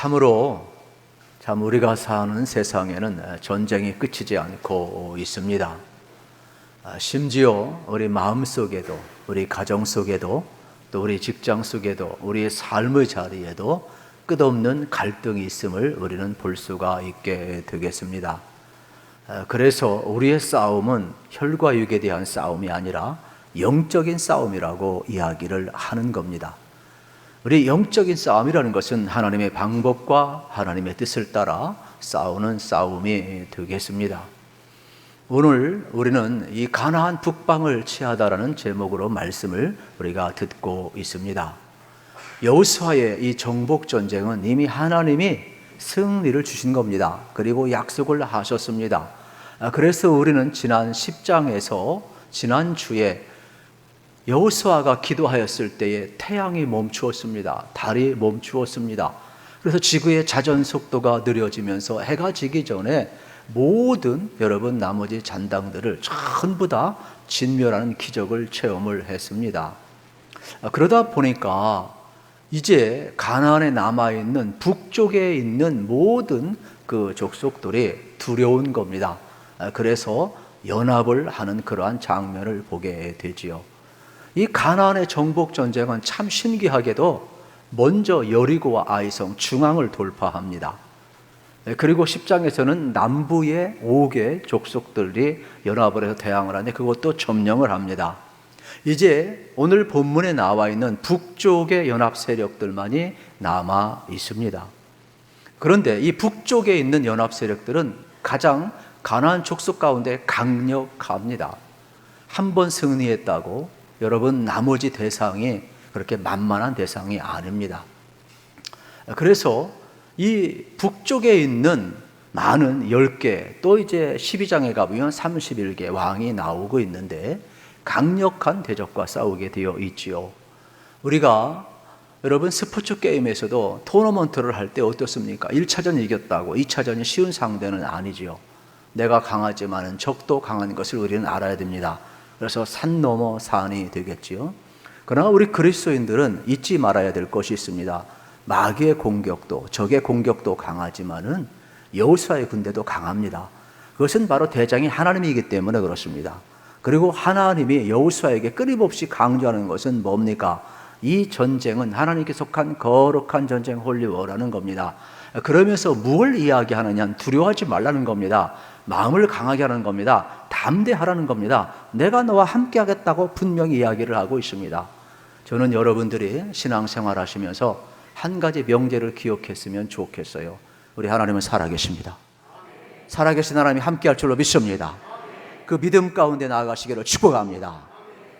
참으로 우리가 사는 세상에는 전쟁이 끝이지 않고 있습니다. 심지어 우리 마음 속에도, 우리 가정 속에도, 또 우리 직장 속에도, 우리의 삶의 자리에도 끝없는 갈등이 있음을 우리는 볼 수가 있게 되겠습니다. 그래서 우리의 싸움은 혈과 육에 대한 싸움이 아니라 영적인 싸움이라고 이야기를 하는 겁니다. 우리 영적인 싸움이라는 것은 하나님의 방법과 하나님의 뜻을 따라 싸우는 싸움이 되겠습니다. 오늘 우리는 이 가나안 북방을 취하다라는 제목으로 말씀을 우리가 듣고 있습니다. 여호수아의 이 정복 전쟁은 이미 하나님이 승리를 주신 겁니다. 그리고 약속을 하셨습니다. 그래서 우리는 지난 10장에서 지난주에 여호수아가 기도하였을 때에 태양이 멈추었습니다. 달이 멈추었습니다. 그래서 지구의 자전 속도가 느려지면서 해가 지기 전에 모든 여러분 나머지 잔당들을 전부 다 진멸하는 기적을 체험을 했습니다. 그러다 보니까 이제 가나안에 남아있는 북쪽에 있는 모든 그 족속들이 두려운 겁니다. 그래서 연합을 하는 그러한 장면을 보게 되지요. 이 가나안의 정복 전쟁은 참 신기하게도 먼저 여리고와 아이성 중앙을 돌파합니다. 그리고 10장에서는 남부의 5개 족속들이 연합을 해서 대항을 하는데 그것도 점령을 합니다. 이제 오늘 본문에 나와 있는 북쪽의 연합 세력들만이 남아 있습니다. 그런데 이 북쪽에 있는 연합 세력들은 가장 가나안 족속 가운데 강력합니다. 한 번 승리했다고 여러분 나머지 대상이 그렇게 만만한 대상이 아닙니다. 그래서 이 북쪽에 있는 많은 10개 또 이제 12장에 가보면 31개 왕이 나오고 있는데 강력한 대적과 싸우게 되어 있지요. 우리가 여러분 스포츠 게임에서도 토너먼트를 할 때 어떻습니까? 1차전 이겼다고 2차전이 쉬운 상대는 아니지요. 내가 강하지만은 적도 강한 것을 우리는 알아야 됩니다. 그래서 산 넘어 산이 되겠지요. 그러나 우리 그리스도인들은 잊지 말아야 될 것이 있습니다. 마귀의 공격도 적의 공격도 강하지만은 여호수아의 군대도 강합니다. 그것은 바로 대장이 하나님이기 때문에 그렇습니다. 그리고 하나님이 여호수아에게 끊임없이 강조하는 것은 뭡니까? 이 전쟁은 하나님께 속한 거룩한 전쟁 홀리워라는 겁니다. 그러면서 무엇을 이야기하느냐? 두려워하지 말라는 겁니다. 마음을 강하게 하는 겁니다. 담대하라는 겁니다. 내가 너와 함께 하겠다고 분명히 이야기를 하고 있습니다. 저는 여러분들이 신앙생활 하시면서 한 가지 명제를 기억했으면 좋겠어요. 우리 하나님은 살아계십니다. 살아계신 하나님이 함께 할 줄로 믿습니다. 그 믿음 가운데 나아가시기를 축복합니다.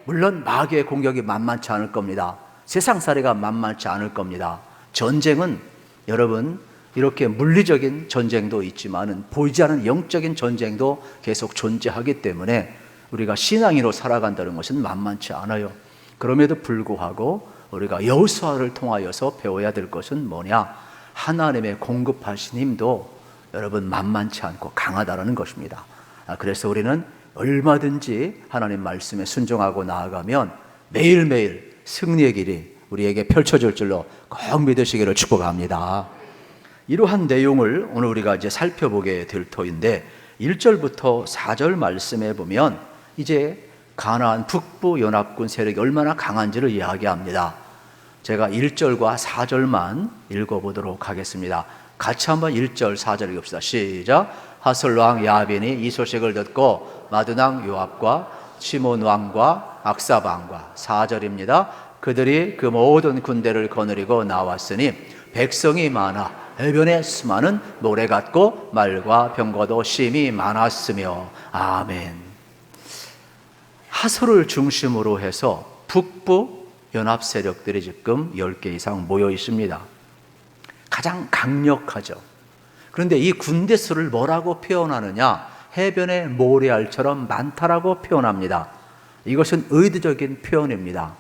물론 마귀의 공격이 만만치 않을 겁니다. 세상살이가 만만치 않을 겁니다. 전쟁은 여러분 이렇게 물리적인 전쟁도 있지만은 보이지 않는 영적인 전쟁도 계속 존재하기 때문에 우리가 신앙인으로 살아간다는 것은 만만치 않아요. 그럼에도 불구하고 우리가 여호수아를 통하여서 배워야 될 것은 뭐냐? 하나님의 공급하신 힘도 여러분 만만치 않고 강하다는 것입니다. 그래서 우리는 얼마든지 하나님 말씀에 순종하고 나아가면 매일매일 승리의 길이 우리에게 펼쳐질 줄로 꼭 믿으시기를 축복합니다. 이러한 내용을 오늘 우리가 이제 살펴보게 될 터인데 1절부터 4절 말씀에 보면 이제 가나안 북부 연합군 세력이 얼마나 강한지를 이야기합니다. 제가 1절과 4절만 읽어보도록 하겠습니다. 같이 한번 1절 4절 읽읍시다. 시작. 하솔 왕 야빈이 이 소식을 듣고 마드낭 요압과 시몬 왕과 악삽 왕과 4절입니다. 그들이 그 모든 군대를 거느리고 나왔으니 백성이 많아 해변에 수많은 모래 같고 말과 병거도 심히 많았으며. 아멘. 하솔을 중심으로 해서 북부 연합 세력들이 지금 10개 이상 모여 있습니다. 가장 강력하죠. 그런데 이 군대 수를 뭐라고 표현하느냐? 해변의 모래알처럼 많다라고 표현합니다. 이것은 의도적인 표현입니다.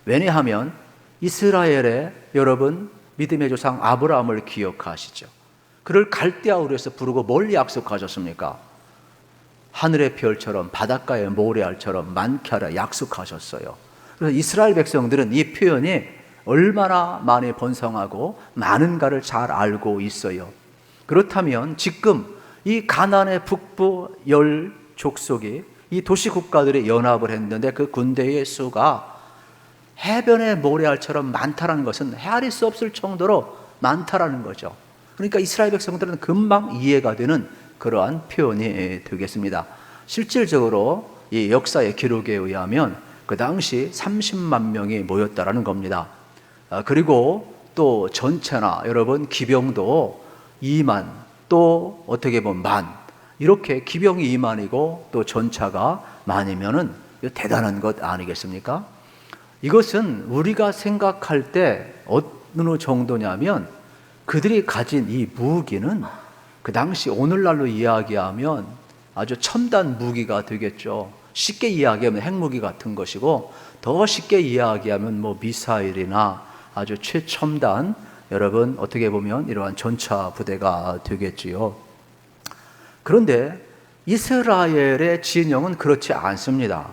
왜냐하면 이스라엘의 여러분 믿음의 조상 아브라함을 기억하시죠. 그를 갈대아우르에서 부르고 뭘 약속하셨습니까? 하늘의 별처럼 바닷가의 모래알처럼 많게 하라 약속하셨어요. 그래서 이스라엘 백성들은 이 표현이 얼마나 많이 번성하고 많은가를 잘 알고 있어요. 그렇다면 지금 이 가나안의 북부 10족속이 이 도시국가들이 연합을 했는데 그 군대의 수가 해변의 모래알처럼 많다는 것은 헤아릴 수 없을 정도로 많다라는 거죠. 그러니까 이스라엘 백성들은 금방 이해가 되는 그러한 표현이 되겠습니다. 실질적으로 이 역사의 기록에 의하면 그 당시 30만 명이 모였다라는 겁니다. 그리고 또 전체나 여러분 기병도 2만, 또 어떻게 보면 만, 이렇게 기병이 2만이고 또 전차가 만이면은 대단한 것 아니겠습니까? 이것은 우리가 생각할 때 어느 정도냐면 그들이 가진 이 무기는 그 당시 오늘날로 이야기하면 아주 첨단 무기가 되겠죠. 쉽게 이야기하면 핵무기 같은 것이고, 더 쉽게 이야기하면 뭐 미사일이나 아주 최첨단, 여러분 어떻게 보면 이러한 전차 부대가 되겠지요. 그런데 이스라엘의 진영은 그렇지 않습니다.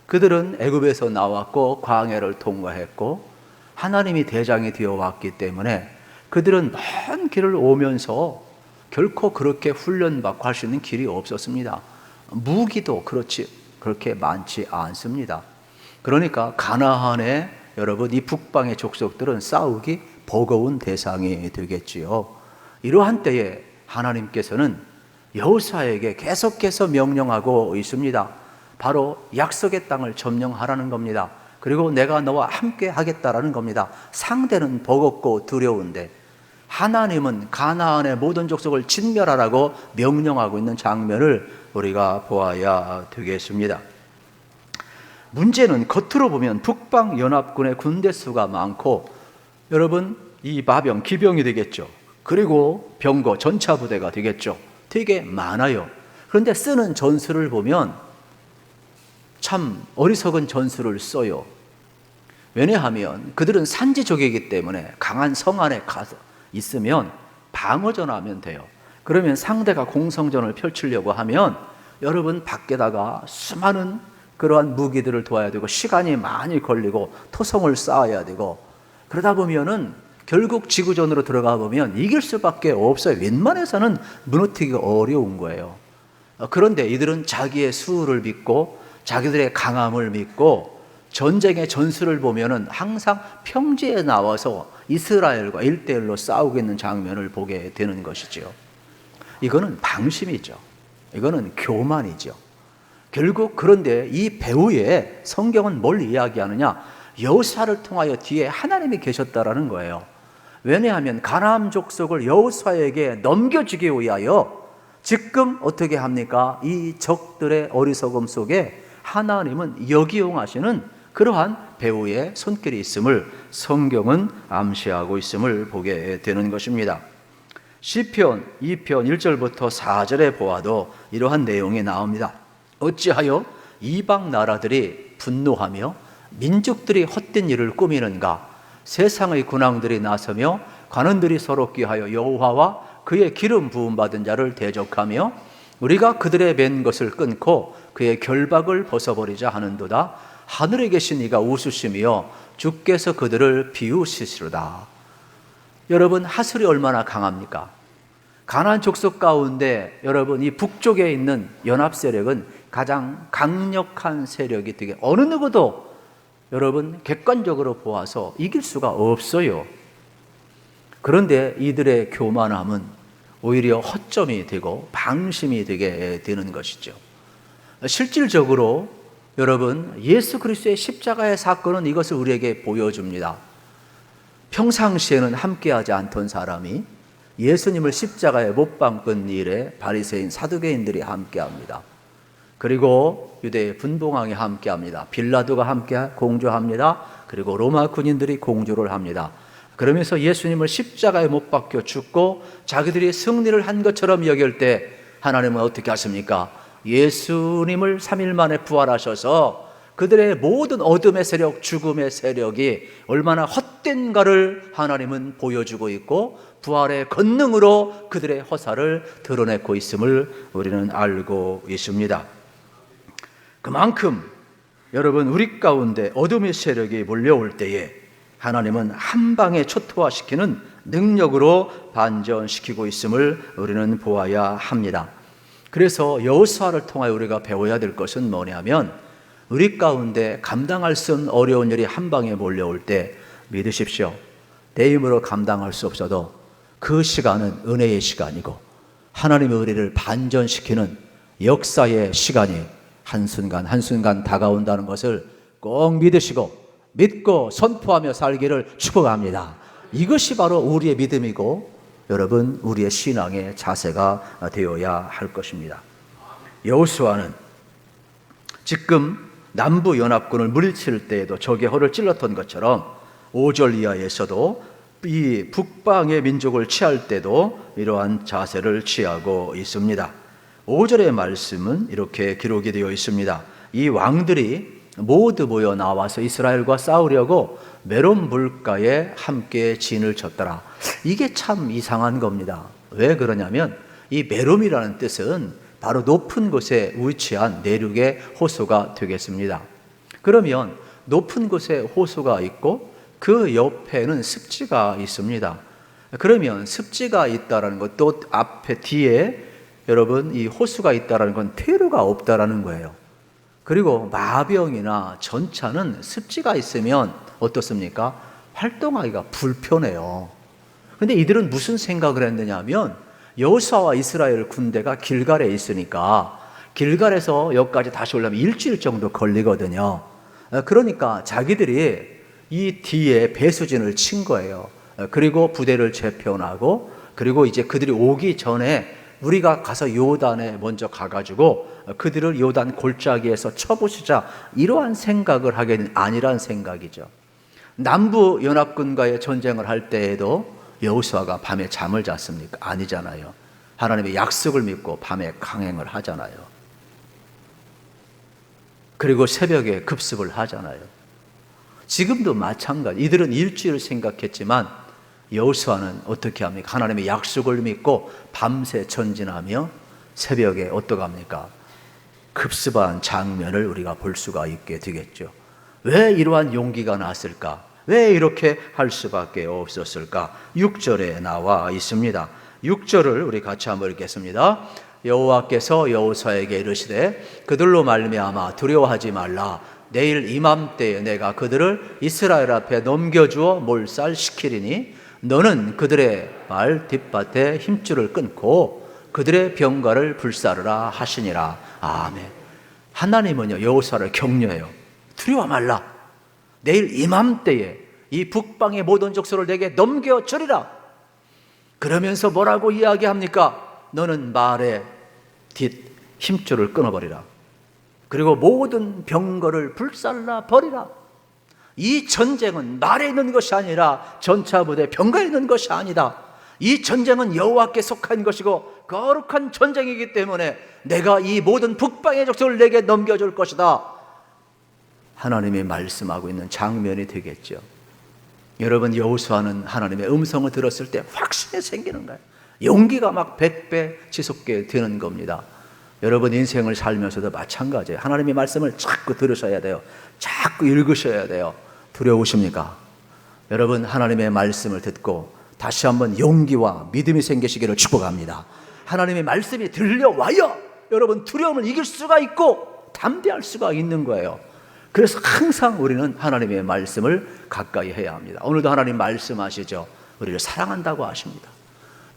그들은 애굽에서 나왔고 광야를 통과했고 하나님이 대장이 되어 왔기 때문에 그들은 먼 길을 오면서 결코 그렇게 훈련받고 할 수 있는 길이 없었습니다. 무기도 그렇게 많지 않습니다. 그러니까 가나안의 여러분 이 북방의 족속들은 싸우기 버거운 대상이 되겠지요. 이러한 때에 하나님께서는 여호수아에게 계속해서 명령하고 있습니다. 바로 약속의 땅을 점령하라는 겁니다. 그리고 내가 너와 함께 하겠다라는 겁니다. 상대는 버겁고 두려운데 하나님은 가나안의 모든 족속을 진멸하라고 명령하고 있는 장면을 우리가 보아야 되겠습니다. 문제는 겉으로 보면 북방 연합군의 군대 수가 많고, 여러분 이 마병 기병이 되겠죠. 그리고 병거 전차 부대가 되겠죠. 되게 많아요. 그런데 쓰는 전술을 보면 참 어리석은 전술을 써요. 왜냐하면 그들은 산지족이기 때문에 강한 성 안에 가서 있으면 방어전하면 돼요. 그러면 상대가 공성전을 펼치려고 하면 여러분 밖에다가 수많은 그러한 무기들을 두어야 되고 시간이 많이 걸리고 토성을 쌓아야 되고, 그러다 보면은 결국 지구전으로 들어가 보면 이길 수밖에 없어요. 웬만해서는 무너뜨리기가 어려운 거예요. 그런데 이들은 자기의 수를 믿고 자기들의 강함을 믿고 전쟁의 전술을 보면은 항상 평지에 나와서 이스라엘과 1대1로 싸우고 있는 장면을 보게 되는 것이죠. 이거는 방심이죠. 이거는 교만이죠. 결국 그런데 이 배후에 성경은 뭘 이야기하느냐? 여호수아를 통하여 뒤에 하나님이 계셨다라는 거예요. 왜냐하면 가나안 족속을 여호수아에게 넘겨주기 위하여 지금 어떻게 합니까? 이 적들의 어리석음 속에 하나님은 역이용하시는 그러한 배후의 손길이 있음을 성경은 암시하고 있음을 보게 되는 것입니다. 시편 2편 1절부터 4절에 보아도 이러한 내용이 나옵니다. 어찌하여 이방 나라들이 분노하며 민족들이 헛된 일을 꾸미는가? 세상의 군왕들이 나서며 관원들이 서로 꾀하여 여호와와 그의 기름 부음 받은 자를 대적하며 우리가 그들의 맨 것을 끊고 그의 결박을 벗어버리자 하는도다. 하늘에 계신 이가 웃으시며 주께서 그들을 비우시리로다. 여러분 하슬이 얼마나 강합니까? 가나안 족속 가운데 여러분 이 북쪽에 있는 연합 세력은 가장 강력한 세력이 되게 어느 누구도 여러분 객관적으로 보아서 이길 수가 없어요. 그런데 이들의 교만함은 오히려 허점이 되고 방심이 되게 되는 것이죠. 실질적으로 여러분 예수 그리스도의 십자가의 사건은 이것을 우리에게 보여줍니다. 평상시에는 함께하지 않던 사람이 예수님을 십자가에 못 박은 일에 바리새인 사두개인들이 함께합니다. 그리고 유대의 분봉왕이 함께합니다. 빌라도가 함께 공조합니다. 그리고 로마 군인들이 공조를 합니다. 그러면서 예수님을 십자가에 못 박혀 죽고 자기들이 승리를 한 것처럼 여길 때 하나님은 어떻게 하십니까? 예수님을 3일 만에 부활하셔서 그들의 모든 어둠의 세력, 죽음의 세력이 얼마나 헛된가를 하나님은 보여주고 있고 부활의 권능으로 그들의 허사를 드러내고 있음을 우리는 알고 있습니다. 그만큼 여러분 우리 가운데 어둠의 세력이 몰려올 때에 하나님은 한 방에 초토화시키는 능력으로 반전시키고 있음을 우리는 보아야 합니다. 그래서 여호수아를 통하여 우리가 배워야 될 것은 뭐냐면, 우리 가운데 감당할 수 없는 어려운 일이 한 방에 몰려올 때 믿으십시오. 내 힘으로 감당할 수 없어도 그 시간은 은혜의 시간이고 하나님의 우리를 반전시키는 역사의 시간이 한순간 한순간 다가온다는 것을 꼭 믿고 선포하며 살기를 축복합니다. 이것이 바로 우리의 믿음이고 여러분, 우리의 신앙의 자세가 되어야 할 것입니다. 여호수아는 지금 남부 연합군을 물리칠 때에도 적의 허를 찔렀던 것처럼 5절 이하에서도 이 북방의 민족을 취할 때도 이러한 자세를 취하고 있습니다. 5절의 말씀은 이렇게 기록이 되어 있습니다. 이 왕들이 모두 모여 나와서 이스라엘과 싸우려고 메론 물가에 함께 진을 쳤더라. 이게 참 이상한 겁니다. 왜 그러냐면 이 메롬이라는 뜻은 바로 높은 곳에 위치한 내륙의 호수가 되겠습니다. 그러면 높은 곳에 호수가 있고 그 옆에는 습지가 있습니다. 그러면 습지가 있다라는 것, 또 앞에 뒤에 여러분 이 호수가 있다라는 건 퇴로가 없다라는 거예요. 그리고 마병이나 전차는 습지가 있으면 어떻습니까? 활동하기가 불편해요. 그런데 이들은 무슨 생각을 했느냐 하면, 여호수아와 이스라엘 군대가 길갈에 있으니까 길갈에서 여기까지 다시 오려면 일주일 정도 걸리거든요. 그러니까 자기들이 이 뒤에 배수진을 친 거예요. 그리고 부대를 재편하고, 그리고 이제 그들이 오기 전에 우리가 가서 요단에 먼저 가가지고 그들을 요단 골짜기에서 쳐부수자, 이러한 생각을 하기는 아니란 생각이죠. 남부 연합군과의 전쟁을 할 때에도 여호수아가 밤에 잠을 잤습니까? 아니잖아요. 하나님의 약속을 믿고 밤에 강행을 하잖아요. 그리고 새벽에 급습을 하잖아요. 지금도 마찬가지. 이들은 일주일을 생각했지만 여호수아는 어떻게 합니까? 하나님의 약속을 믿고 밤새 전진하며 새벽에 어떡합니까? 급습한 장면을 우리가 볼 수가 있게 되겠죠. 왜 이러한 용기가 났을까? 왜 이렇게 할 수밖에 없었을까? 6절에 나와 있습니다. 6절을 우리 같이 한번 읽겠습니다. 여호와께서 여호수아에게 이르시되 그들로 말미암아 두려워하지 말라. 내일 이맘때에 내가 그들을 이스라엘 앞에 넘겨주어 몰살시키리니 너는 그들의 발 뒷밭에 힘줄을 끊고 그들의 병거를 불사르라 하시니라. 아멘. 하나님은요 여호수아를 격려해요. 두려워 말라. 내일 이맘때에 이 북방의 모든 족속을 내게 넘겨주리라. 그러면서 뭐라고 이야기합니까? 너는 말의 뒷 힘줄을 끊어버리라. 그리고 모든 병거를 불살라 버리라. 이 전쟁은 말에 있는 것이 아니라 전차부대 병거에 있는 것이 아니다. 이 전쟁은 여호와께 속한 것이고 거룩한 전쟁이기 때문에 내가 이 모든 북방의 족속을 내게 넘겨줄 것이다. 하나님이 말씀하고 있는 장면이 되겠죠. 여러분, 여호수아는 하나님의 음성을 들었을 때 확신이 생기는 거예요. 용기가 막 100배 지속게 되는 겁니다. 여러분 인생을 살면서도 마찬가지예요. 하나님의 말씀을 자꾸 들으셔야 돼요. 자꾸 읽으셔야 돼요. 두려우십니까? 여러분 하나님의 말씀을 듣고 다시 한번 용기와 믿음이 생기시기를 축복합니다. 하나님의 말씀이 들려와야 여러분 두려움을 이길 수가 있고 담대할 수가 있는 거예요. 그래서 항상 우리는 하나님의 말씀을 가까이 해야 합니다. 오늘도 하나님 말씀하시죠. 우리를 사랑한다고 하십니다.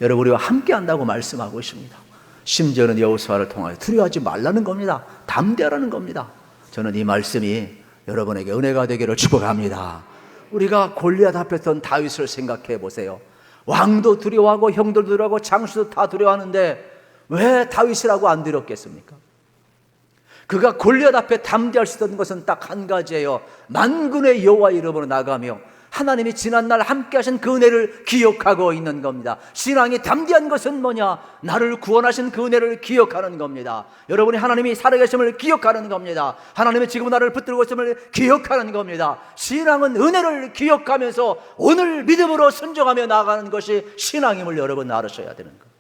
여러분 우리와 함께 한다고 말씀하고 있습니다. 심지어는 여호수아를 통하여 두려워하지 말라는 겁니다. 담대하라는 겁니다. 저는 이 말씀이 여러분에게 은혜가 되기를 축복합니다. 우리가 골리앗 앞에 선 다윗을 생각해 보세요. 왕도 두려워하고 형들도 두려워하고 장수도 다 두려워하는데 왜 다윗이라고 안 두렵겠습니까? 그가 골리앗 앞에 담대할 수 있던 것은 딱 한 가지예요. 만군의 여호와 이름으로 나가며 하나님이 지난날 함께 하신 그 은혜를 기억하고 있는 겁니다. 신앙이 담대한 것은 뭐냐? 나를 구원하신 그 은혜를 기억하는 겁니다. 여러분이 하나님이 살아계심을 기억하는 겁니다. 하나님이 지금 나를 붙들고 있음을 기억하는 겁니다. 신앙은 은혜를 기억하면서 오늘 믿음으로 순종하며 나가는 것이 신앙임을 여러분 알으셔야 되는 거예요.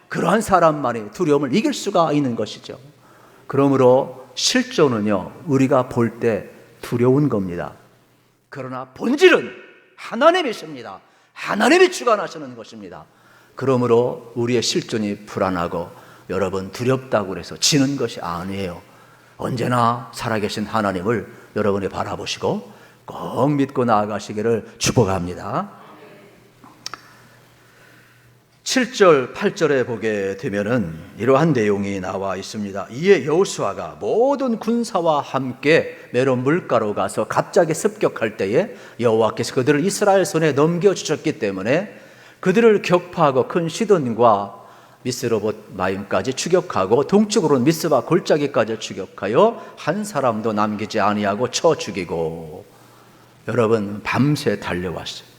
그러한 사람만이 두려움을 이길 수가 있는 것이죠. 그러므로 실존은요 우리가 볼 때 두려운 겁니다. 그러나 본질은 하나님이십니다. 하나님이 주관하시는 것입니다. 그러므로 우리의 실존이 불안하고 여러분 두렵다고 해서 지는 것이 아니에요. 언제나 살아계신 하나님을 여러분이 바라보시고 꼭 믿고 나아가시기를 축복합니다. 7절, 8절에 보게 되면은 이러한 내용이 나와 있습니다. 이에 여호수아가 모든 군사와 함께 메론 물가로 가서 갑자기 습격할 때에 여호와께서 그들을 이스라엘 손에 넘겨주셨기 때문에 그들을 격파하고 큰 시돈과 미스로봇 마임까지 추격하고 동쪽으로는 미스바 골짜기까지 추격하여 한 사람도 남기지 아니하고 쳐 죽이고, 여러분 밤새 달려왔어요.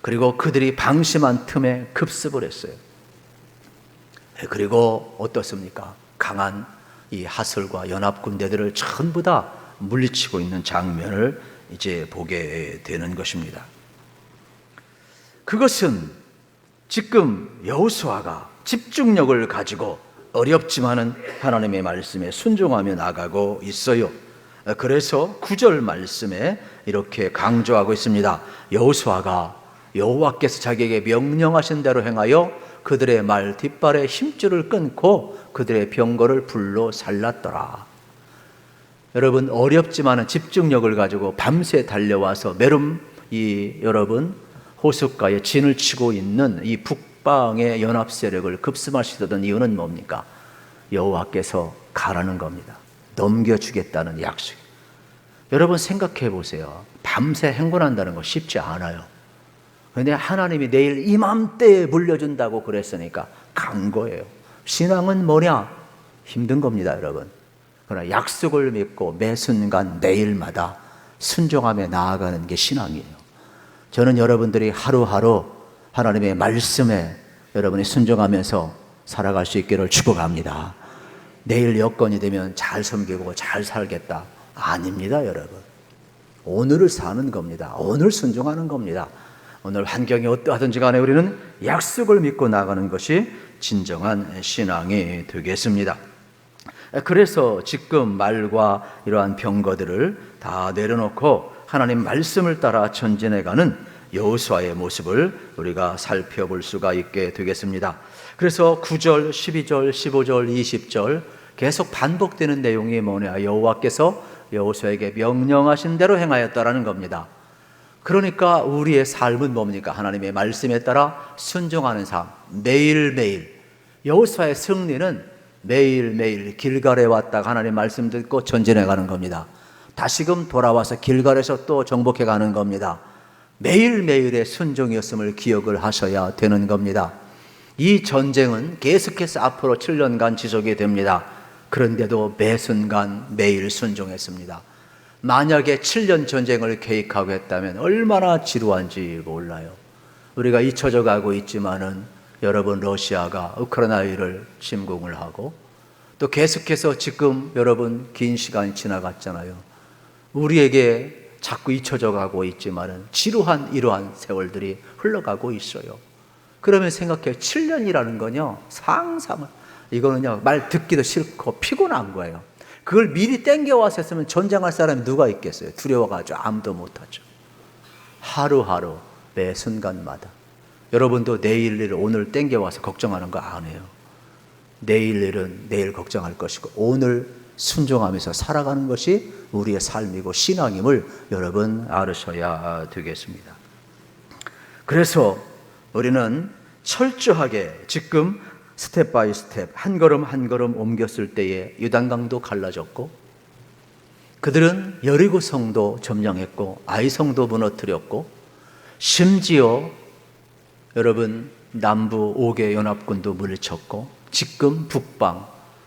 그리고 그들이 방심한 틈에 급습을 했어요. 그리고 어떻습니까? 강한 이 하설과 연합군대들을 전부 다 물리치고 있는 장면을 이제 보게 되는 것입니다. 그것은 지금 여호수아가 집중력을 가지고 어렵지만은 하나님의 말씀에 순종하며 나가고 있어요. 그래서 9절 말씀에 이렇게 강조하고 있습니다. 여호수아가 여호와께서 자기에게 명령하신 대로 행하여 그들의 말 뒷발에 힘줄을 끊고 그들의 병거를 불로 살랐더라. 여러분 어렵지만은 집중력을 가지고 밤새 달려와서 메름 여러분 호숫가에 진을 치고 있는 이 북방의 연합 세력을 급습하시던 이유는 뭡니까? 여호와께서 가라는 겁니다. 넘겨주겠다는 약속. 여러분 생각해 보세요. 밤새 행군한다는 거 쉽지 않아요. 그런데 하나님이 내일 이맘때에 물려준다고 그랬으니까 간 거예요. 신앙은 뭐냐? 힘든 겁니다, 여러분. 그러나 약속을 믿고 매 순간 내일마다 순종하며 나아가는 게 신앙이에요. 저는 여러분들이 하루하루 하나님의 말씀에 여러분이 순종하면서 살아갈 수 있기를 축복합니다. 내일 여건이 되면 잘 섬기고 잘 살겠다. 아닙니다, 여러분. 오늘을 사는 겁니다. 오늘 순종하는 겁니다. 오늘 환경이 어떠하든지 간에 우리는 약속을 믿고 나가는 것이 진정한 신앙이 되겠습니다. 그래서 지금 말과 이러한 병거들을 다 내려놓고 하나님 말씀을 따라 전진해가는 여호수아의 모습을 우리가 살펴볼 수가 있게 되겠습니다. 그래서 9절, 12절, 15절, 20절 계속 반복되는 내용이 뭐냐? 여호와께서 여호수아에게 명령하신 대로 행하였다라는 겁니다. 그러니까 우리의 삶은 뭡니까? 하나님의 말씀에 따라 순종하는 삶, 매일매일. 여호수아의 승리는 매일매일 길갈에 왔다가 하나님의 말씀 듣고 전진해 가는 겁니다. 다시금 돌아와서 길갈에서 또 정복해 가는 겁니다. 매일매일의 순종이었음을 기억을 하셔야 되는 겁니다. 이 전쟁은 계속해서 앞으로 7년간 지속이 됩니다. 그런데도 매 순간 매일 순종했습니다. 만약에 7년 전쟁을 계획하고 했다면 얼마나 지루한지 몰라요. 우리가 잊혀져 가고 있지만은 여러분 러시아가 우크라이나를 침공을 하고 또 계속해서 지금 여러분 긴 시간이 지나갔잖아요. 우리에게 자꾸 잊혀져 가고 있지만은 지루한 이러한 세월들이 흘러가고 있어요. 그러면 생각해요. 7년이라는 건요, 상상을, 이거는요, 말 듣기도 싫고 피곤한 거예요. 그걸 미리 땡겨와서 했으면 전쟁할 사람이 누가 있겠어요? 두려워가지고 아무도 못하죠. 하루하루 매 순간마다 여러분도 내일 일을 오늘 땡겨와서 걱정하는 거 아니에요. 내일 일은 내일 걱정할 것이고 오늘 순종하면서 살아가는 것이 우리의 삶이고 신앙임을 여러분 알으셔야 되겠습니다. 그래서 우리는 철저하게 지금 스텝 바이 스텝 한 걸음 한 걸음 옮겼을 때에 요단강도 갈라졌고 그들은 여리고 성도 점령했고 아이 성도 무너뜨렸고 심지어 여러분 남부 5개 연합군도 물리쳤고 지금 북방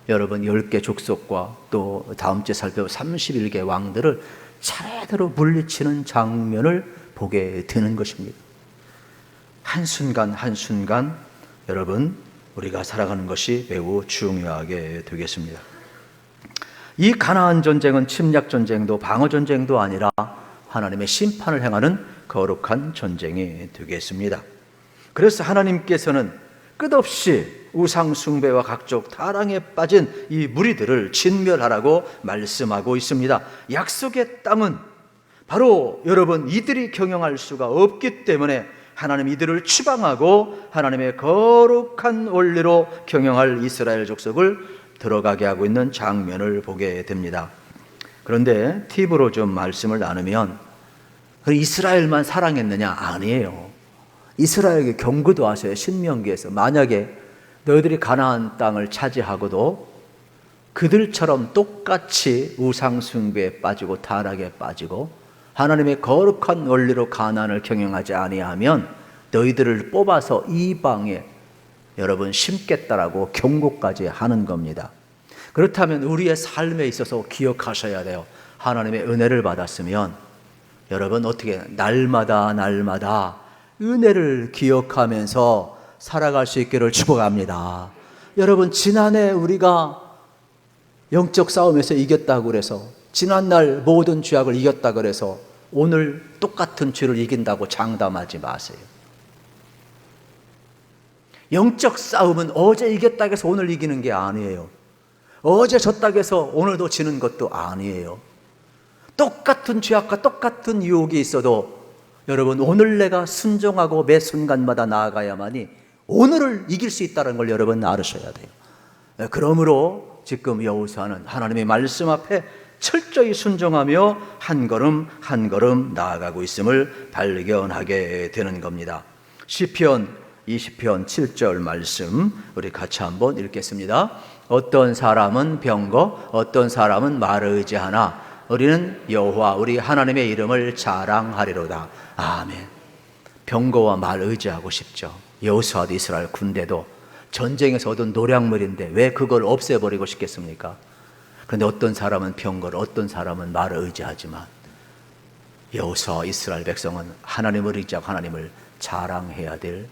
여러분 10개 족속과 또 다음 주에 살펴볼 31개 왕들을 차례대로 물리치는 장면을 보게 되는 것입니다. 한순간 한순간 여러분 우리가 살아가는 것이 매우 중요하게 되겠습니다. 이 가나안 전쟁은 침략 전쟁도 방어 전쟁도 아니라 하나님의 심판을 행하는 거룩한 전쟁이 되겠습니다. 그래서 하나님께서는 끝없이 우상 숭배와 각종 타락에 빠진 이 무리들을 진멸하라고 말씀하고 있습니다. 약속의 땅은 바로 여러분 이들이 경영할 수가 없기 때문에 하나님 이들을 추방하고 하나님의 거룩한 원리로 경영할 이스라엘 족속을 들어가게 하고 있는 장면을 보게 됩니다. 그런데 팁으로 좀 말씀을 나누면 이스라엘만 사랑했느냐? 아니에요. 이스라엘에게 경고도 하셔요. 신명기에서 만약에 너희들이 가나안 땅을 차지하고도 그들처럼 똑같이 우상 숭배에 빠지고 타락에 빠지고 하나님의 거룩한 원리로 가나안을 경영하지 아니하면 너희들을 뽑아서 이방에 여러분 심겠다라고 경고까지 하는 겁니다. 그렇다면 우리의 삶에 있어서 기억하셔야 돼요. 하나님의 은혜를 받았으면 여러분 어떻게 날마다 은혜를 기억하면서 살아갈 수 있기를 축복합니다. 여러분 지난해 우리가 영적 싸움에서 이겼다고 그래서 지난날 모든 죄악을 이겼다고 그래서 오늘 똑같은 죄를 이긴다고 장담하지 마세요. 영적 싸움은 어제 이겼다고 해서 오늘 이기는 게 아니에요. 어제 졌다고 해서 오늘도 지는 것도 아니에요. 똑같은 죄악과 똑같은 유혹이 있어도 여러분 오늘 내가 순종하고 매 순간마다 나아가야만이 오늘을 이길 수 있다는 걸 여러분 알으셔야 돼요. 그러므로 지금 여호수아는 하나님의 말씀 앞에 철저히 순종하며 한 걸음 한 걸음 나아가고 있음을 발견하게 되는 겁니다. 시편 20편 7절 말씀 우리 같이 한번 읽겠습니다. 어떤 사람은 병거 어떤 사람은 말을 의지하나 우리는 여호와 우리 하나님의 이름을 자랑하리로다. 아멘. 병거와 말 의지하고 싶죠. 여호수아도 이스라엘 군대도 전쟁에서 얻은 노략물인데 왜 그걸 없애버리고 싶겠습니까? 그런데 어떤 사람은 병거를 어떤 사람은 말을 의지하지만 여호수아와 이스라엘 백성은 하나님을 의지하고 하나님을 자랑해야 될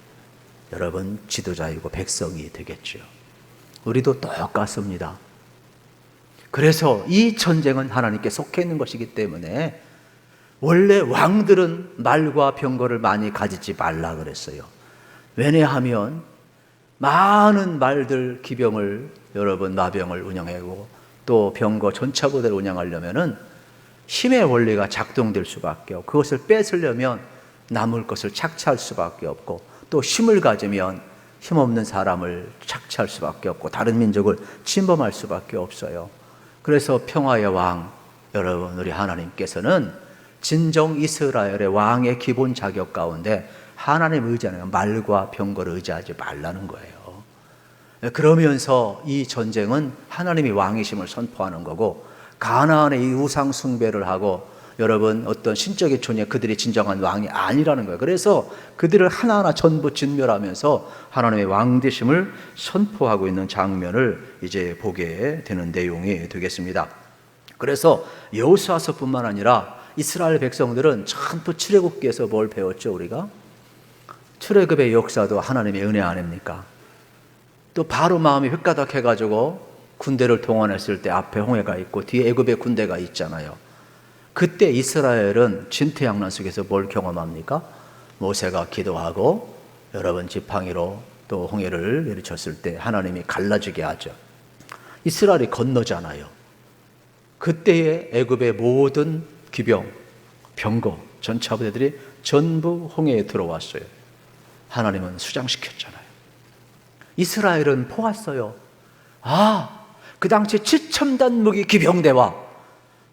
여러분 지도자이고 백성이 되겠죠. 우리도 똑같습니다. 그래서 이 전쟁은 하나님께 속해 있는 것이기 때문에 원래 왕들은 말과 병거를 많이 가지지 말라 그랬어요. 왜냐하면 많은 말들 기병을 여러분 마병을 운영하고 또 병거 전차부대를 운영하려면은 힘의 원리가 작동될 수밖에 없고 그것을 뺏으려면 남을 것을 착취할 수밖에 없고 또 힘을 가지면 힘없는 사람을 착취할 수밖에 없고 다른 민족을 침범할 수밖에 없어요. 그래서 평화의 왕 여러분 우리 하나님께서는 진정 이스라엘의 왕의 기본 자격 가운데 하나님 의지하는 말과 병거를 의지하지 말라는 거예요. 그러면서 이 전쟁은 하나님이 왕이심을 선포하는 거고 가나안의 이 우상 숭배를 하고 여러분 어떤 신적인 존재 그들이 진정한 왕이 아니라는 거예요. 그래서 그들을 하나하나 전부 진멸하면서 하나님의 왕 되심을 선포하고 있는 장면을 이제 보게 되는 내용이 되겠습니다. 그래서 여호수아서뿐만 아니라 이스라엘 백성들은 전부 출애굽기에서 뭘 배웠죠? 우리가 출애굽의 역사도 하나님의 은혜 아닙니까? 또 바로 마음이 획가닥해가지고 군대를 동원했을 때 앞에 홍해가 있고 뒤에 애굽의 군대가 있잖아요. 그때 이스라엘은 진퇴양난 속에서 뭘 경험합니까? 모세가 기도하고 여러분 지팡이로 또 홍해를 내리쳤을 때 하나님이 갈라지게 하죠. 이스라엘이 건너잖아요. 그때의 애굽의 모든 기병, 병거, 전차부대들이 전부 홍해에 들어왔어요. 하나님은 수장시켰잖아요. 이스라엘은 보았어요. 그 당시 최첨단 무기 기병대와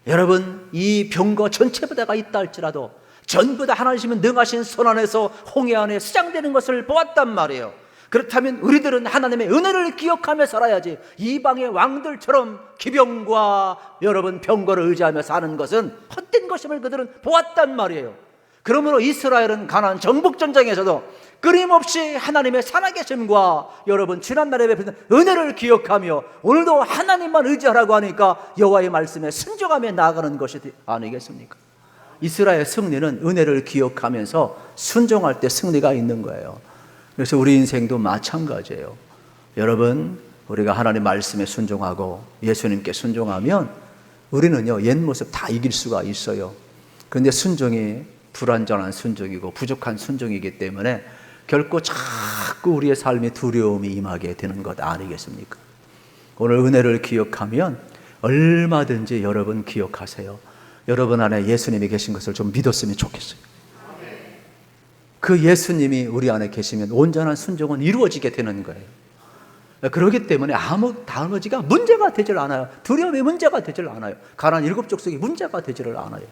여러분 이 병거 전체 부대가 있다 할지라도 전부 다 하나님은 능하신 손 안에서 홍해 안에 수장되는 것을 보았단 말이에요. 그렇다면 우리들은 하나님의 은혜를 기억하며 살아야지 이방의 왕들처럼 기병과 여러분 병거를 의지하며 사는 것은 헛된 것임을 그들은 보았단 말이에요. 그러므로 이스라엘은 가나안 정복전쟁에서도 끊임없이 하나님의 살아계심과 여러분 지난날에 베푼 은혜를 기억하며 오늘도 하나님만 의지하라고 하니까 여호와의 말씀에 순종하며 나아가는 것이 아니겠습니까? 이스라엘의 승리는 은혜를 기억하면서 순종할 때 승리가 있는 거예요. 그래서 우리 인생도 마찬가지예요. 여러분 우리가 하나님 말씀에 순종하고 예수님께 순종하면 우리는요 옛 모습 다 이길 수가 있어요. 그런데 순종이 불완전한 순종이고 부족한 순종이기 때문에 결코 자꾸 우리의 삶에 두려움이 임하게 되는 것 아니겠습니까? 오늘 은혜를 기억하면 얼마든지 여러분 기억하세요. 여러분 안에 예수님이 계신 것을 좀 믿었으면 좋겠어요. 그 예수님이 우리 안에 계시면 온전한 순종은 이루어지게 되는 거예요. 그렇기 때문에 아무 단어지가 문제가 되질 않아요. 두려움이 문제가 되질 않아요. 가난 7 족속이 문제가 되지를 않아요.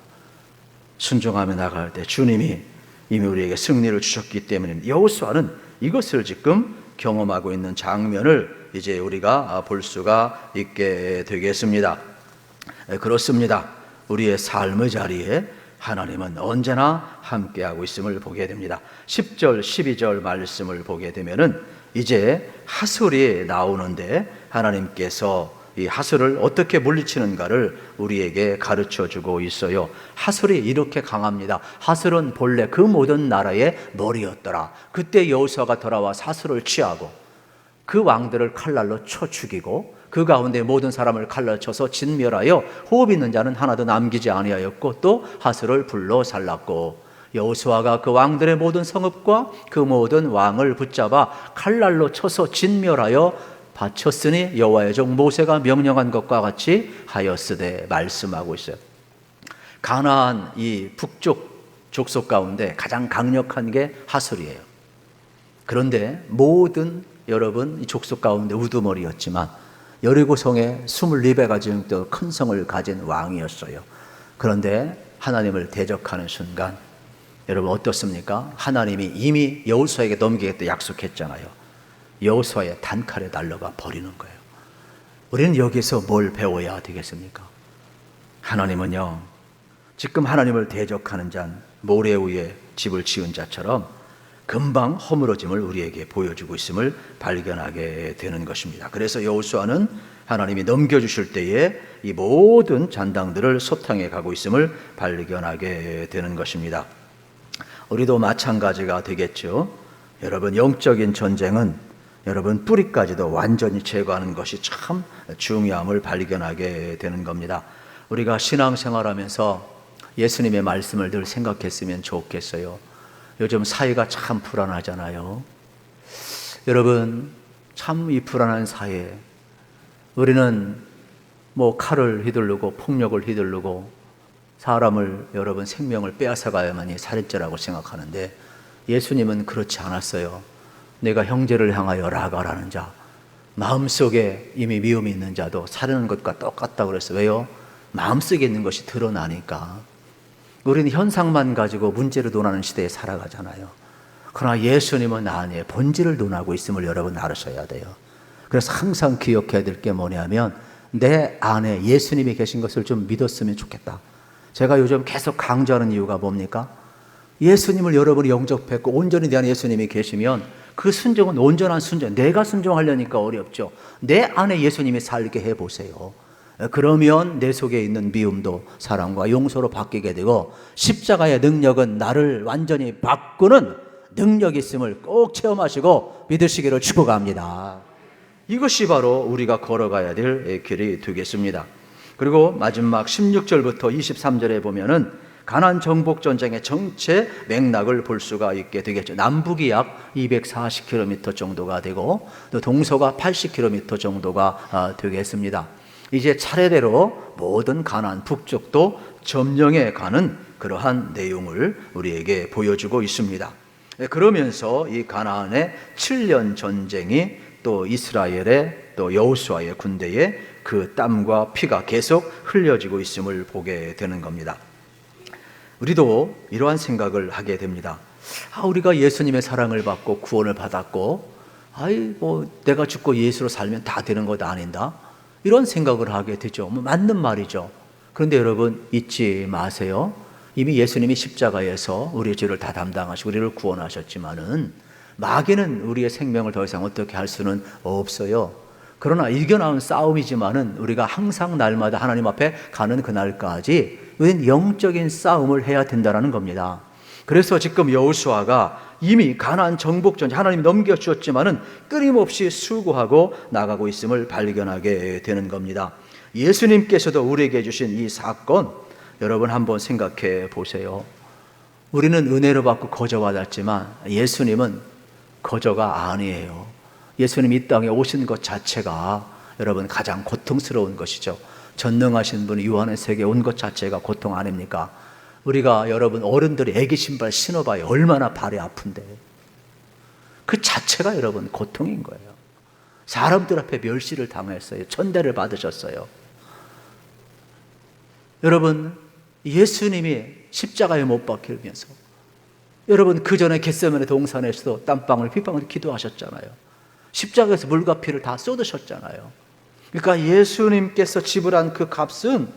순종하며 나갈 때 주님이 이미 우리에게 승리를 주셨기 때문에 여호수아는 이것을 지금 경험하고 있는 장면을 이제 우리가 볼 수가 있게 되겠습니다. 그렇습니다. 우리의 삶의 자리에 하나님은 언제나 함께하고 있음을 보게 됩니다. 10절, 12절 말씀을 보게 되면은 이제 하솔이 나오는데 하나님께서 이 하솔을 어떻게 물리치는가를 우리에게 가르쳐 주고 있어요. 하솔이 이렇게 강합니다. 하솔은 본래 그 모든 나라의 머리였더라. 그때 여호수아가 돌아와 하솔을 취하고 그 왕들을 칼날로 쳐 죽이고 그 가운데 모든 사람을 칼날 쳐서 진멸하여 호흡 있는 자는 하나도 남기지 아니하였고 또 하솔을 불러 살랐고 여호수아가 그 왕들의 모든 성읍과 그 모든 왕을 붙잡아 칼날로 쳐서 진멸하여 바쳤으니 여호와의 종 모세가 명령한 것과 같이 하였으되 말씀하고 있어요. 가나안 이 북쪽 족속 가운데 가장 강력한 게 하솔이에요. 그런데 모든 여러분 이 족속 가운데 우두머리였지만 여리고성에 24배가 정도 큰 성을 가진 왕이었어요. 그런데 하나님을 대적하는 순간 여러분 어떻습니까? 하나님이 이미 여호수아에게 넘기겠다 약속했잖아요. 여호수아의 단칼에 날려가 버리는 거예요. 우리는 여기서 뭘 배워야 되겠습니까? 하나님은요, 지금 하나님을 대적하는 자는 모래 위에 집을 지은 자처럼 금방 허물어짐을 우리에게 보여주고 있음을 발견하게 되는 것입니다. 그래서 여호수아는 하나님이 넘겨주실 때에 이 모든 잔당들을 소탕해 가고 있음을 발견하게 되는 것입니다. 우리도 마찬가지가 되겠죠. 여러분 영적인 전쟁은 여러분 뿌리까지도 완전히 제거하는 것이 참 중요함을 발견하게 되는 겁니다. 우리가 신앙생활하면서 예수님의 말씀을 늘 생각했으면 좋겠어요. 요즘 사회가 참 불안하잖아요. 여러분 참 이 불안한 사회에 우리는 뭐 칼을 휘두르고 폭력을 휘두르고 사람을 여러분 생명을 빼앗아가야만이 살인죄라고 생각하는데 예수님은 그렇지 않았어요. 내가 형제를 향하여 라가라는 자, 마음속에 이미 미움이 있는 자도 살인하는 것과 똑같다고 그랬어요. 왜요? 마음속에 있는 것이 드러나니까. 우리는 현상만 가지고 문제를 논하는 시대에 살아가잖아요. 그러나 예수님은 아니에요. 본질을 논하고 있음을 여러분 알으셔야 돼요. 그래서 항상 기억해야 될 게 뭐냐면 내 안에 예수님이 계신 것을 좀 믿었으면 좋겠다. 제가 요즘 계속 강조하는 이유가 뭡니까? 예수님을 여러분이 영접했고 온전히 대한 예수님이 계시면 그 순종은 온전한 순종. 내가 순종하려니까 어렵죠. 내 안에 예수님이 살게 해보세요. 그러면 내 속에 있는 미움도 사랑과 용서로 바뀌게 되고 십자가의 능력은 나를 완전히 바꾸는 능력이 있음을 꼭 체험하시고 믿으시기를 축복합니다. 이것이 바로 우리가 걸어가야 될 길이 되겠습니다. 그리고 마지막 16절부터 23절에 보면은 가나안 정복 전쟁의 정체 맥락을 볼 수가 있게 되겠죠. 남북이 약 240km 정도가 되고 또 동서가 80km 정도가 되겠습니다. 이제 차례대로 모든 가나안 북쪽도 점령해 가는 그러한 내용을 우리에게 보여주고 있습니다. 그러면서 이 가나안의 7년 전쟁이 또 이스라엘의 또 여호수아의 군대에 그 땀과 피가 계속 흘려지고 있음을 보게 되는 겁니다. 우리도 이러한 생각을 하게 됩니다. 우리가 예수님의 사랑을 받고 구원을 받았고 내가 죽고 예수로 살면 다 되는 것 아닌가? 이런 생각을 하게 되죠. 맞는 말이죠. 그런데 여러분 잊지 마세요. 이미 예수님이 십자가에서 우리의 죄를 다 담당하시고 우리를 구원하셨지만은 마귀는 우리의 생명을 더 이상 어떻게 할 수는 없어요. 그러나 이겨나온 싸움이지만은 우리가 항상 날마다 하나님 앞에 가는 그날까지 우리는 영적인 싸움을 해야 된다는 겁니다. 그래서 지금 여호수아가 이미 가나안 정복 전쟁 하나님이 넘겨주었지만은 끊임없이 수고하고 나가고 있음을 발견하게 되는 겁니다. 예수님께서도 우리에게 주신 이 사건 여러분 한번 생각해 보세요. 우리는 은혜로 받고 거저받았지만 예수님은 거저가 아니에요. 예수님 이 땅에 오신 것 자체가 여러분 가장 고통스러운 것이죠. 전능하신 분이 유한의 세계에 온 것 자체가 고통 아닙니까? 우리가 여러분 어른들이 애기 신발 신어봐요. 얼마나 발이 아픈데. 그 자체가 여러분 고통인 거예요. 사람들 앞에 멸시를 당했어요. 천대를 받으셨어요. 여러분 예수님이 십자가에 못 박히면서 여러분 그 전에 겟세마네 동산에서도 땀방울 핏방울 기도하셨잖아요. 십자가에서 물과 피를 다 쏟으셨잖아요. 그러니까 예수님께서 지불한 그 값은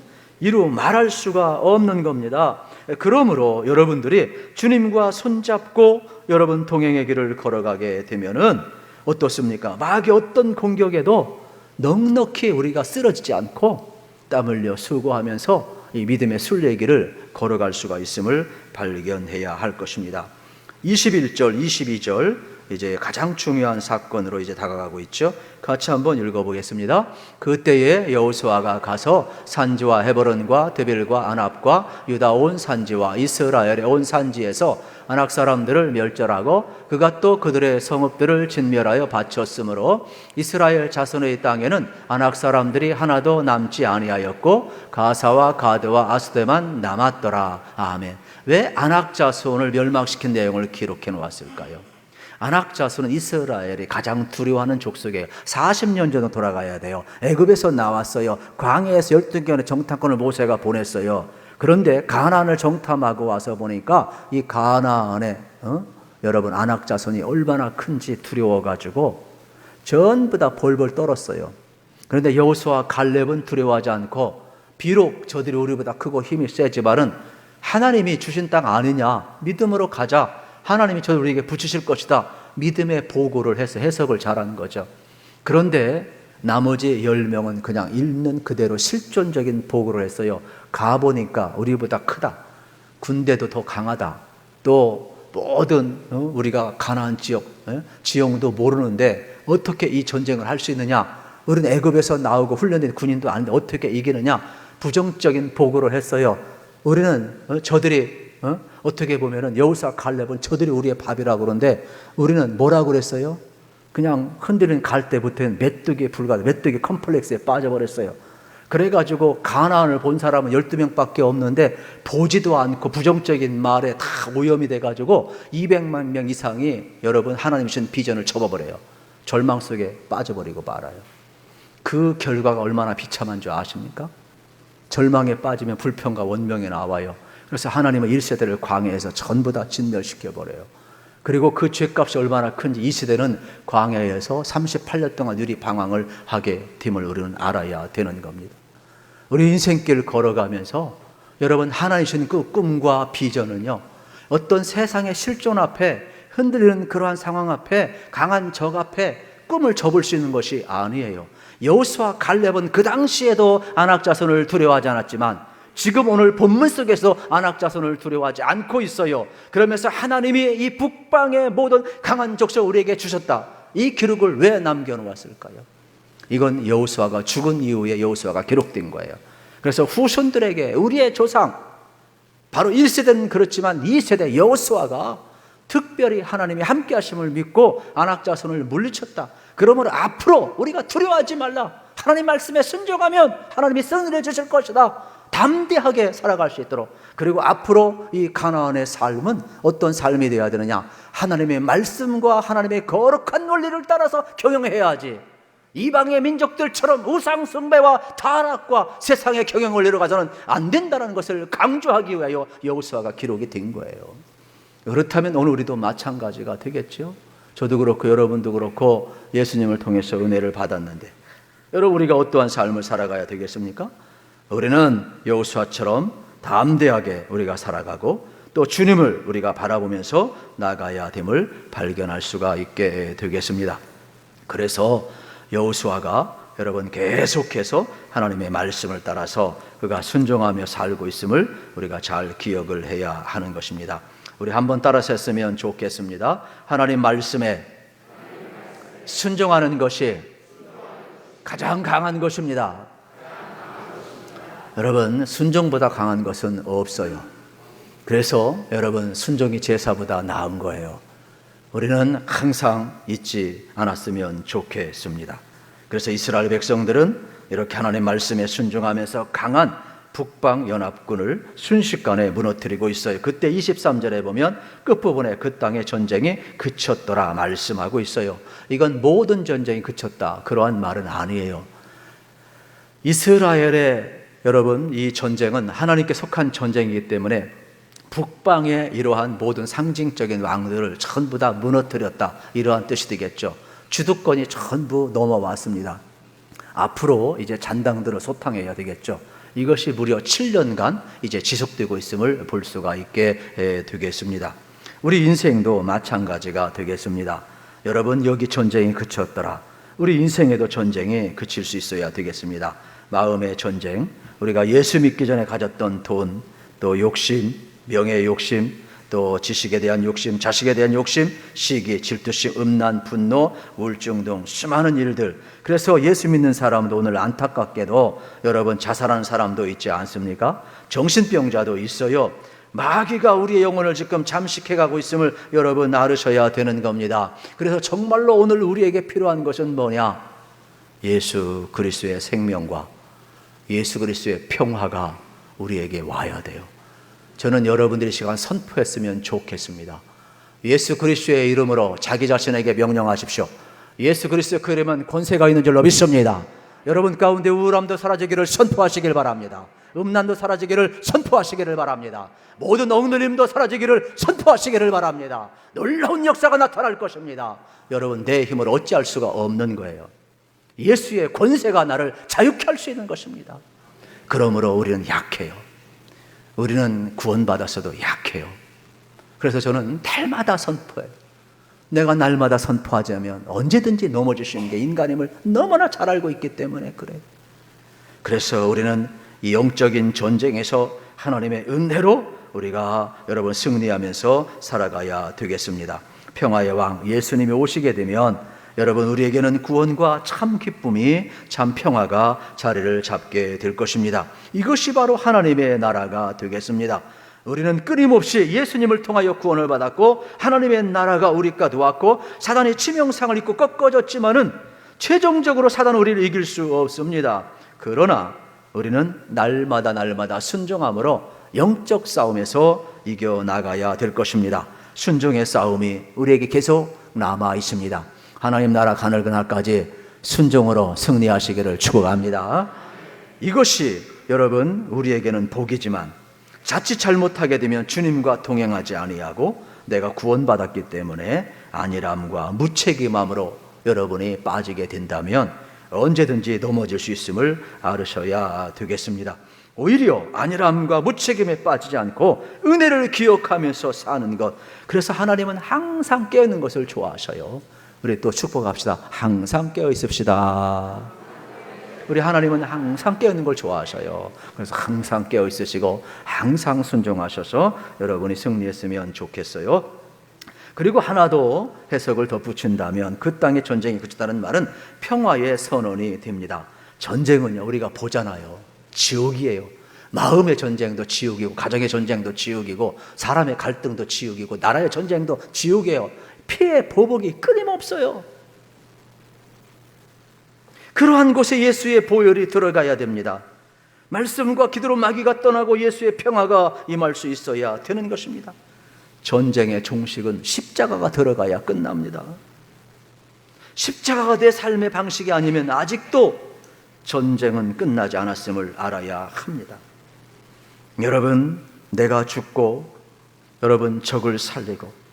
이루 말할 수가 없는 겁니다. 그러므로 여러분들이 주님과 손잡고 여러분 동행의 길을 걸어가게 되면은 어떻습니까? 마귀 어떤 공격에도 넉넉히 우리가 쓰러지지 않고 땀 흘려 수고하면서 이 믿음의 순례길을 걸어갈 수가 있음을 발견해야 할 것입니다. 21절, 22절 이제 가장 중요한 사건으로 이제 다가가고 있죠. 같이 한번 읽어보겠습니다. 그때에 여호수아가 가서 산지와 헤브론과 드빌과 아납과 유다 온 산지와 이스라엘의 온 산지에서 아낙 사람들을 멸절하고 그가 또 그들의 성읍들을 진멸하여 바쳤으므로 이스라엘 자손의 땅에는 아낙 사람들이 하나도 남지 아니하였고 가사와 가드와 아스데만 남았더라. 아멘. 왜 아낙 자손을 멸망시킨 내용을 기록해 놓았을까요? 아낙 자손은 이스라엘이 가장 두려워하는 족속이에요. 40년 전으로 돌아가야 돼요. 애굽에서 나왔어요. 광야에서 12개월의 정탐꾼을 모세가 보냈어요. 그런데 가나안을 정탐하고 와서 보니까 이 가나안에 여러분 아낙 자손이 얼마나 큰지 두려워가지고 전부 다 벌벌 떨었어요. 그런데 여호수아 갈렙은 두려워하지 않고 비록 저들이 우리보다 크고 힘이 세지만은 하나님이 주신 땅 아니냐, 믿음으로 가자, 하나님이 저를 우리에게 붙이실 것이다, 믿음의 보고를 해서 해석을 잘한 거죠. 그런데 나머지 10명은 그냥 있는 그대로 실존적인 보고를 했어요. 가보니까 우리보다 크다, 군대도 더 강하다, 또 모든 우리가 가나안 지형도 모르는데 어떻게 이 전쟁을 할 수 있느냐, 우리는 애굽에서 나오고 훈련된 군인도 아닌데 어떻게 이기느냐, 부정적인 보고를 했어요. 우리는 저들이 어떻게 보면은 여호수아 갈렙은 저들이 우리의 밥이라고 그러는데 우리는 뭐라고 그랬어요? 그냥 흔들린 갈대부터는 메뚜기에 불과하다, 메뚜기 컴플렉스에 빠져버렸어요. 그래가지고 가나안을 본 사람은 12명밖에 없는데 보지도 않고 부정적인 말에 다 오염이 돼가지고 200만 명 이상이 여러분 하나님 주신 비전을 접어버려요. 절망 속에 빠져버리고 말아요. 그 결과가 얼마나 비참한 줄 아십니까? 절망에 빠지면 불평과 원명이 나와요. 그래서 하나님은 1세대를 광야에서 전부 다 진멸시켜버려요. 그리고 그 죄값이 얼마나 큰지 이 시대는 광야에서 38년 동안 유리 방황을 하게 됨을 우리는 알아야 되는 겁니다. 우리 인생길 걸어가면서 여러분 하나님 주신 그 꿈과 비전은요, 어떤 세상의 실존 앞에 흔들리는 그러한 상황 앞에 강한 적 앞에 꿈을 접을 수 있는 것이 아니에요. 여호수아 갈렙은 그 당시에도 아낙 자손을 두려워하지 않았지만 지금 오늘 본문 속에서 아낙 자손을 두려워하지 않고 있어요. 그러면서 하나님이 이 북방의 모든 강한 족속 우리에게 주셨다, 이 기록을 왜 남겨놓았을까요? 이건 여호수아가 죽은 이후에 여호수아가 기록된 거예요. 그래서 후손들에게 우리의 조상 바로 1세대는 그렇지만 2세대 여호수아가 특별히 하나님이 함께 하심을 믿고 아낙 자손을 물리쳤다. 그러므로 앞으로 우리가 두려워하지 말라, 하나님 말씀에 순종하면 하나님이 선을 주실 것이다, 담대하게 살아갈 수 있도록. 그리고 앞으로 이 가나안의 삶은 어떤 삶이 되어야 되느냐, 하나님의 말씀과 하나님의 거룩한 원리를 따라서 경영해야지 이방의 민족들처럼 우상 숭배와 타락과 세상의 경영 원리로 가서는 안 된다는 것을 강조하기 위하여 여호수아가 기록이 된 거예요. 그렇다면 오늘 우리도 마찬가지가 되겠죠. 저도 그렇고 여러분도 그렇고 예수님을 통해서 은혜를 받았는데 여러분 우리가 어떠한 삶을 살아가야 되겠습니까? 우리는 여호수아처럼 담대하게 우리가 살아가고 또 주님을 우리가 바라보면서 나가야 됨을 발견할 수가 있게 되겠습니다. 그래서 여호수아가 여러분 계속해서 하나님의 말씀을 따라서 그가 순종하며 살고 있음을 우리가 잘 기억을 해야 하는 것입니다. 우리 한번 따라서 했으면 좋겠습니다. 하나님 말씀에 순종하는 것이 가장 강한 것입니다. 여러분 순종보다 강한 것은 없어요. 그래서 여러분 순종이 제사보다 나은 거예요. 우리는 항상 잊지 않았으면 좋겠습니다. 그래서 이스라엘 백성들은 이렇게 하나님 말씀에 순종하면서 강한 북방 연합군을 순식간에 무너뜨리고 있어요. 그때 23절에 보면 끝부분에 그 땅의 전쟁이 그쳤더라 말씀하고 있어요. 이건 모든 전쟁이 그쳤다, 그러한 말은 아니에요. 이스라엘의 여러분, 이 전쟁은 하나님께 속한 전쟁이기 때문에 북방의 이러한 모든 상징적인 왕들을 전부 다 무너뜨렸다, 이러한 뜻이 되겠죠. 주도권이 전부 넘어왔습니다. 앞으로 이제 잔당들을 소탕해야 되겠죠. 이것이 무려 7년간 이제 지속되고 있음을 볼 수가 있게 되겠습니다. 우리 인생도 마찬가지가 되겠습니다. 여러분, 여기 전쟁이 그쳤더라. 우리 인생에도 전쟁이 그칠 수 있어야 되겠습니다. 마음의 전쟁, 우리가 예수 믿기 전에 가졌던 돈, 또 욕심, 명예의 욕심, 또 지식에 대한 욕심, 자식에 대한 욕심, 시기, 질투심, 음란, 분노, 우울증 등 수많은 일들. 그래서 예수 믿는 사람도 오늘 안타깝게도 여러분 자살하는 사람도 있지 않습니까? 정신병자도 있어요. 마귀가 우리의 영혼을 지금 잠식해가고 있음을 여러분 알으셔야 되는 겁니다. 그래서 정말로 오늘 우리에게 필요한 것은 뭐냐? 예수 그리스도의 생명과 예수 그리스도의 평화가 우리에게 와야 돼요. 저는 여러분들이 시간 선포했으면 좋겠습니다. 예수 그리스도의 이름으로 자기 자신에게 명령하십시오. 예수 그리스도의 그 이름은 권세가 있는 줄로 믿습니다. 여러분 가운데 우울함도 사라지기를 선포하시길 바랍니다. 음란도 사라지기를 선포하시기를 바랍니다. 모든 억눌림도 사라지기를 선포하시기를 바랍니다. 놀라운 역사가 나타날 것입니다. 여러분, 내 힘을 어찌할 수가 없는 거예요. 예수의 권세가 나를 자유케 할 수 있는 것입니다. 그러므로 우리는 약해요. 우리는 구원받았어도 약해요. 그래서 저는 날마다 선포해요. 내가 날마다 선포하자면 언제든지 넘어질 수 있는 게 인간임을 너무나 잘 알고 있기 때문에 그래요. 그래서 우리는 이 영적인 전쟁에서 하나님의 은혜로 우리가 여러분 승리하면서 살아가야 되겠습니다. 평화의 왕 예수님이 오시게 되면 여러분 우리에게는 구원과 참 기쁨이, 참 평화가 자리를 잡게 될 것입니다. 이것이 바로 하나님의 나라가 되겠습니다. 우리는 끊임없이 예수님을 통하여 구원을 받았고 하나님의 나라가 우리까지 왔고 사단이 치명상을 입고 꺾어졌지만은 최종적으로 사단은 우리를 이길 수 없습니다. 그러나 우리는 날마다 순종함으로 영적 싸움에서 이겨나가야 될 것입니다. 순종의 싸움이 우리에게 계속 남아 있습니다. 하나님 나라 가는 그날까지 순종으로 승리하시기를 축원합니다. 이것이 여러분 우리에게는 복이지만 자칫 잘못하게 되면 주님과 동행하지 아니하고 내가 구원받았기 때문에 안일함과 무책임함으로 여러분이 빠지게 된다면 언제든지 넘어질 수 있음을 알으셔야 되겠습니다. 오히려 안일함과 무책임에 빠지지 않고 은혜를 기억하면서 사는 것, 그래서 하나님은 항상 깨어있는 것을 좋아하셔요. 우리 또 축복합시다. 항상 깨어 있읍시다. 우리 하나님은 항상 깨어 있는 걸 좋아하셔요. 그래서 항상 깨어 있으시고 항상 순종하셔서 여러분이 승리했으면 좋겠어요. 그리고 하나 더 해석을 덧붙인다면 그 땅의 전쟁이 그쳤다는 말은 평화의 선언이 됩니다. 전쟁은요 우리가 보잖아요. 지옥이에요. 마음의 전쟁도 지옥이고 가정의 전쟁도 지옥이고 사람의 갈등도 지옥이고 나라의 전쟁도 지옥이에요. 피해 보복이 끊임없어요. 그러한 곳에 예수의 보혈이 들어가야 됩니다. 말씀과 기도로 마귀가 떠나고 예수의 평화가 임할 수 있어야 되는 것입니다. 전쟁의 종식은 십자가가 들어가야 끝납니다. 십자가가 내 삶의 방식이 아니면 아직도 전쟁은 끝나지 않았음을 알아야 합니다. 여러분, 내가 죽고 여러분 적을 살리고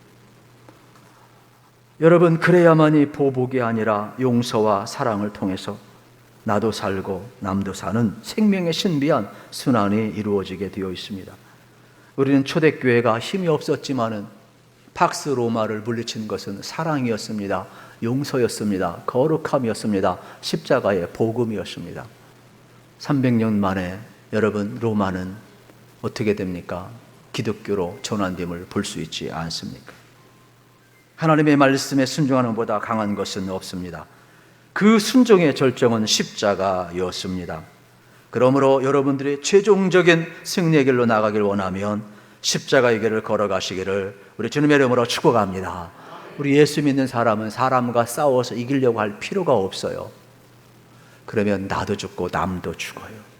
여러분 그래야만이 보복이 아니라 용서와 사랑을 통해서 나도 살고 남도 사는 생명의 신비한 순환이 이루어지게 되어 있습니다. 우리는 초대교회가 힘이 없었지만은 팍스 로마를 물리친 것은 사랑이었습니다. 용서였습니다. 거룩함이었습니다. 십자가의 복음이었습니다. 300년 만에 여러분 로마는 어떻게 됩니까? 기독교로 전환됨을 볼 수 있지 않습니까? 하나님의 말씀에 순종하는 것보다 강한 것은 없습니다. 그 순종의 절정은 십자가였습니다. 그러므로 여러분들이 최종적인 승리의 길로 나가길 원하면 십자가의 길을 걸어가시기를 우리 주님의 이름으로 축복합니다. 우리 예수 믿는 사람은 사람과 싸워서 이기려고 할 필요가 없어요. 그러면 나도 죽고 남도 죽어요.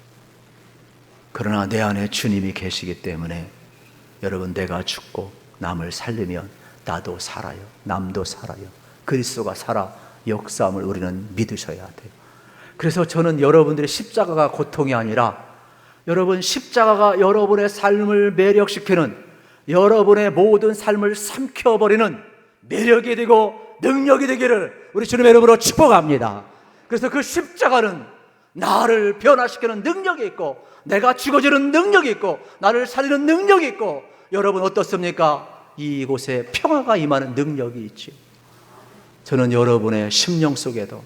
그러나 내 안에 주님이 계시기 때문에 여러분, 내가 죽고 남을 살리면 나도 살아요. 남도 살아요. 그리스도가 살아 역사함을 우리는 믿으셔야 돼요. 그래서 저는 여러분들의 십자가가 고통이 아니라 여러분, 십자가가 여러분의 삶을 매력시키는, 여러분의 모든 삶을 삼켜버리는 매력이 되고 능력이 되기를 우리 주님의 이름으로 축복합니다. 그래서 그 십자가는 나를 변화시키는 능력이 있고, 내가 죽어지는 능력이 있고, 나를 살리는 능력이 있고, 여러분 어떻습니까? 이곳에 평화가 임하는 능력이 있지요. 저는 여러분의 심령 속에도,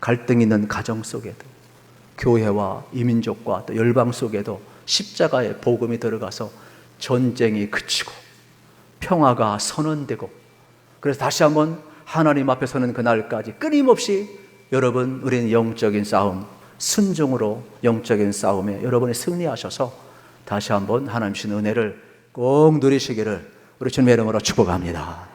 갈등 있는 가정 속에도, 교회와 이민족과 또 열방 속에도 십자가의 복음이 들어가서 전쟁이 그치고 평화가 선언되고, 그래서 다시 한번 하나님 앞에 서는 그날까지 끊임없이 여러분, 우리는 영적인 싸움, 순종으로 영적인 싸움에 여러분이 승리하셔서 다시 한번 하나님 주신 은혜를 꼭 누리시기를 우리 주님의 이름으로 축복합니다.